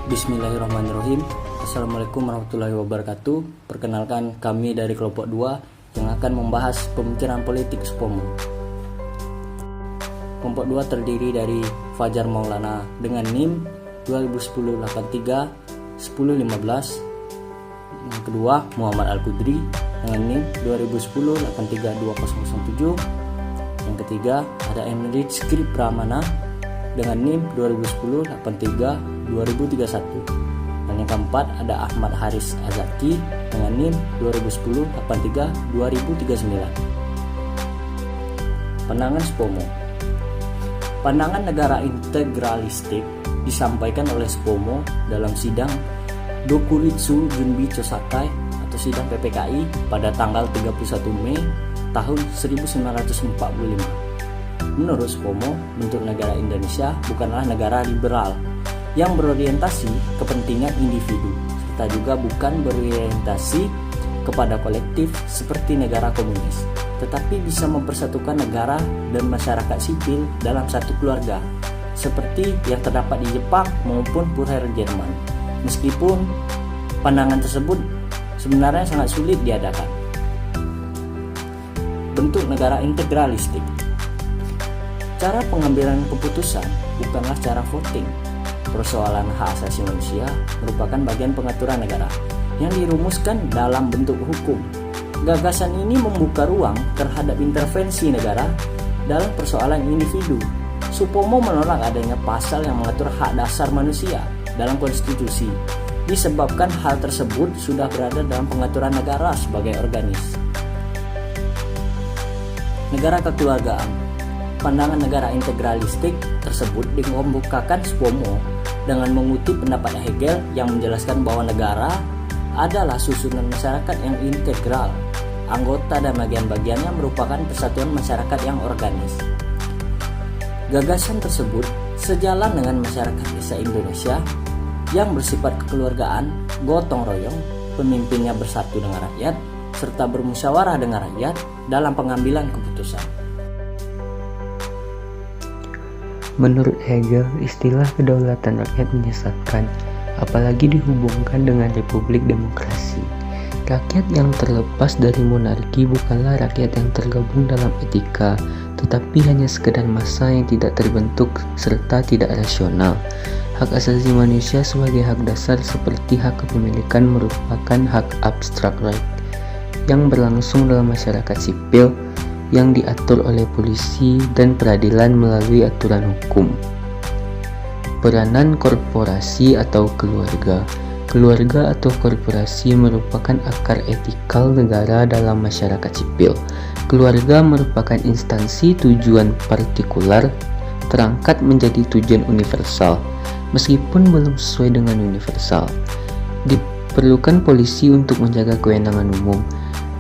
Bismillahirrahmanirrahim. Assalamualaikum warahmatullahi wabarakatuh. Perkenalkan, kami dari kelompok 2 yang akan membahas pemikiran politik SPOMO. Kelompok 2 terdiri dari Fajar Maulana dengan NIM 2010-83 1015. Yang kedua, Muhammad Al-Qudri dengan NIM 2010-83 2007. Yang ketiga, ada Emrit Skrip Pramana dengan NIM 2010-83 2031. Dan yang keempat, ada Ahmad Haris Azaki dengan NIM 2010-83 2039. Pandangan SPOMO. Pandangan negara integralistik disampaikan oleh SPOMO dalam sidang Dokuritsu Junbi Chosakai atau sidang PPKI pada tanggal 31 Mei tahun 1945. Menurut SPOMO, bentuk negara Indonesia bukanlah negara liberal yang berorientasi kepentingan individu, serta juga bukan berorientasi kepada kolektif seperti negara komunis, tetapi bisa mempersatukan negara dan masyarakat sipil dalam satu keluarga, seperti yang terdapat di Jepang maupun Purher Jerman. Meskipun pandangan tersebut sebenarnya sangat sulit diadakan. Bentuk negara integralistik. Cara pengambilan keputusan bukanlah cara voting. Persoalan hak asasi manusia merupakan bagian pengaturan negara yang dirumuskan dalam bentuk hukum. Gagasan ini membuka ruang terhadap intervensi negara dalam persoalan individu. SPOMO menolak adanya pasal yang mengatur hak dasar manusia dalam konstitusi, disebabkan hal tersebut sudah berada dalam pengaturan negara sebagai organis. Negara kekeluargaan. Pandangan negara integralistik tersebut dikemukakan SPOMO dengan mengutip pendapat Hegel yang menjelaskan bahwa negara adalah susunan masyarakat yang integral. Anggota dan bagian-bagiannya merupakan persatuan masyarakat yang organis. Gagasan tersebut sejalan dengan masyarakat desa Indonesia yang bersifat kekeluargaan, gotong royong, pemimpinnya bersatu dengan rakyat, serta bermusyawarah dengan rakyat dalam pengambilan keputusan. Menurut Hegel, istilah kedaulatan rakyat menyesatkan, apalagi dihubungkan dengan republik demokrasi. Rakyat yang terlepas dari monarki bukanlah rakyat yang tergabung dalam etika, tetapi hanya sekedar massa yang tidak terbentuk serta tidak rasional. Hak asasi manusia sebagai hak dasar seperti hak kepemilikan merupakan hak abstrak right yang berlangsung dalam masyarakat sipil yang diatur oleh polisi dan peradilan melalui aturan hukum. Peranan korporasi atau keluarga. Keluarga atau korporasi merupakan akar etikal negara dalam masyarakat sipil. Keluarga merupakan instansi tujuan partikular terangkat menjadi tujuan universal, meskipun belum sesuai dengan universal. Diperlukan polisi untuk menjaga kewenangan umum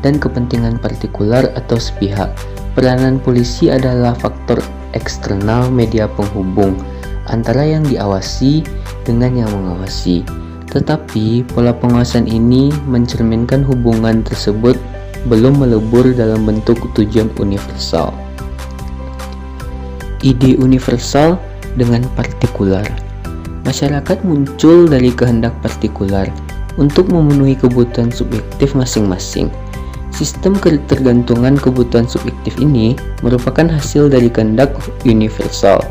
dan kepentingan partikular atau sepihak. Peranan polisi adalah faktor eksternal media penghubung antara yang diawasi dengan yang mengawasi. Tetapi pola pengawasan ini mencerminkan hubungan tersebut belum melebur dalam bentuk tujuan universal. Ide universal dengan partikular. Masyarakat muncul dari kehendak partikular untuk memenuhi kebutuhan subjektif masing-masing. Sistem ketergantungan kebutuhan subjektif ini merupakan hasil dari kehendak universal.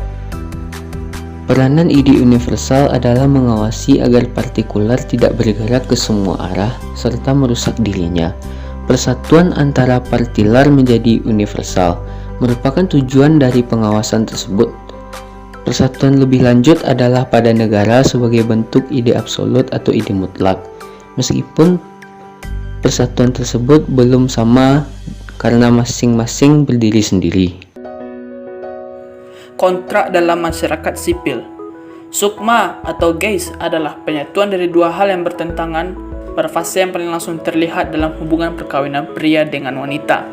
Peranan ide universal adalah mengawasi agar partikular tidak bergerak ke semua arah serta merusak dirinya. Persatuan antara partilar menjadi universal merupakan tujuan dari pengawasan tersebut. Persatuan lebih lanjut adalah pada negara sebagai bentuk ide absolut atau ide mutlak. Meskipun persatuan tersebut belum sama karena masing-masing berdiri sendiri. Kontrak dalam masyarakat sipil. Sukma atau gaze adalah penyatuan dari dua hal yang bertentangan pada fase yang paling langsung terlihat dalam hubungan perkawinan pria dengan wanita.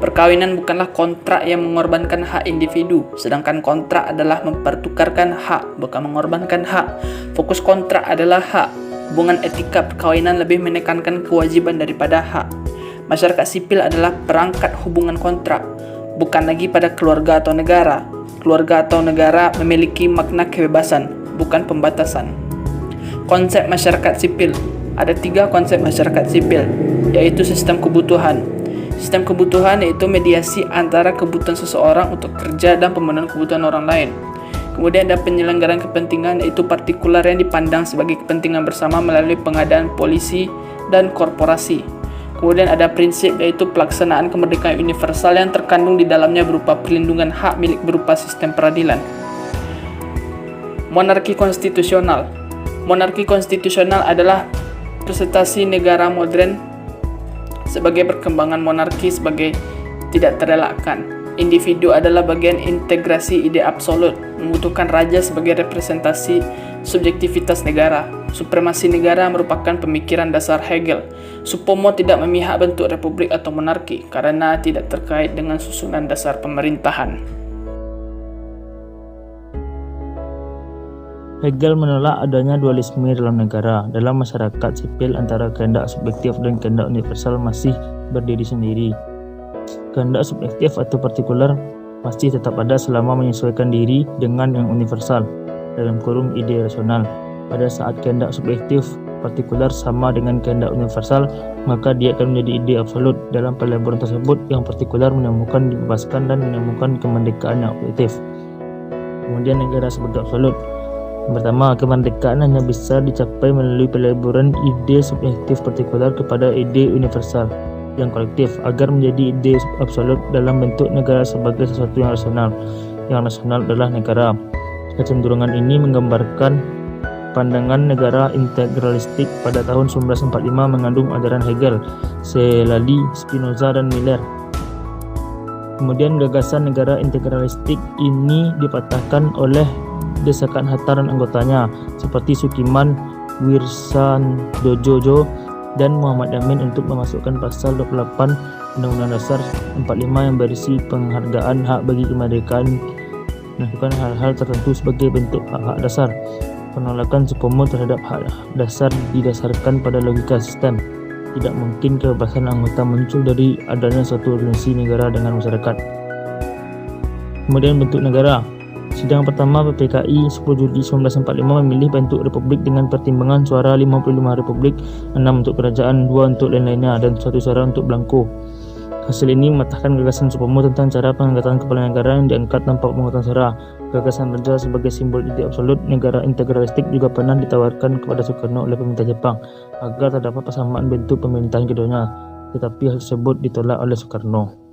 Perkawinan bukanlah kontrak yang mengorbankan hak individu, sedangkan kontrak adalah mempertukarkan hak, bukan mengorbankan hak. Fokus kontrak adalah hak. Hubungan etika perkawinan lebih menekankan kewajiban daripada hak. Masyarakat sipil adalah perangkat hubungan kontrak, bukan lagi pada keluarga atau negara. Keluarga atau negara memiliki makna kebebasan, bukan pembatasan. Konsep masyarakat sipil. Ada 3 konsep masyarakat sipil, yaitu sistem kebutuhan. Sistem kebutuhan yaitu mediasi antara kebutuhan seseorang untuk kerja dan pemenuhan kebutuhan orang lain. Kemudian ada penyelenggaraan kepentingan, yaitu partikular yang dipandang sebagai kepentingan bersama melalui pengadaan polisi dan korporasi. Kemudian ada prinsip, yaitu pelaksanaan kemerdekaan universal yang terkandung di dalamnya berupa perlindungan hak milik berupa sistem peradilan. Monarki konstitusional. Monarki konstitusional adalah presentasi negara modern sebagai perkembangan monarki sebagai tidak terelakkan. Individu adalah bagian integrasi ide absolut, membutuhkan raja sebagai representasi subjektivitas negara. Supremasi negara merupakan pemikiran dasar Hegel. Supomo tidak memihak bentuk republik atau monarki karena tidak terkait dengan susunan dasar pemerintahan. Hegel menolak adanya dualisme dalam negara. Dalam masyarakat sipil antara kehendak subjektif dan kehendak universal masih berdiri sendiri. Kehendak subjektif atau partikular masih tetap ada selama menyesuaikan diri dengan yang universal dalam kurung ide rasional. Pada saat kehendak subjektif partikular sama dengan kehendak universal, maka dia akan menjadi ide absolut. Dalam pelaburan tersebut, yang partikular menemukan dibebaskan dan menemukan kemerdekaan yang objektif. Kemudian negara sebagai absolut. Yang pertama, kemerdekaan hanya bisa dicapai melalui pelaburan ide subjektif partikular kepada ide universal yang kolektif agar menjadi ide absolut dalam bentuk negara sebagai sesuatu yang rasional. Yang rasional adalah negara. Kecenderungan ini menggambarkan pandangan negara integralistik pada tahun 1945 mengandung ajaran Hegel, Selali, Spinoza, dan Miller. Kemudian gagasan negara integralistik ini dipatahkan oleh desakan Hatta dan anggotanya seperti Sukiman, Wirsandojo, dan Muhammad Yamin untuk memasukkan pasal 28 Undang-Undang Dasar 45 yang berisi penghargaan hak bagi kemerdekaan melakukan hal-hal tertentu sebagai bentuk hak-hak dasar. Penolakan Supomo terhadap hak dasar didasarkan pada logika sistem. Tidak mungkin kebebasan anggota muncul dari adanya suatu organisasi negara dengan masyarakat. Kemudian bentuk negara. Sidang pertama PPKI 10 Juli 1945 memilih bentuk republik dengan pertimbangan suara 55 republik, 6 untuk kerajaan, 2 untuk lain-lainnya, dan 1 suara untuk belangko. Hasil ini mematahkan gagasan Supomo tentang cara pengangkatan kepala negara yang diangkat tanpa pemungutan suara. Gagasan raja sebagai simbol ide absolut negara integralistik juga pernah ditawarkan kepada Soekarno oleh pemerintah Jepang agar terdapat persamaan bentuk pemerintahan keduanya, tetapi hal tersebut ditolak oleh Soekarno.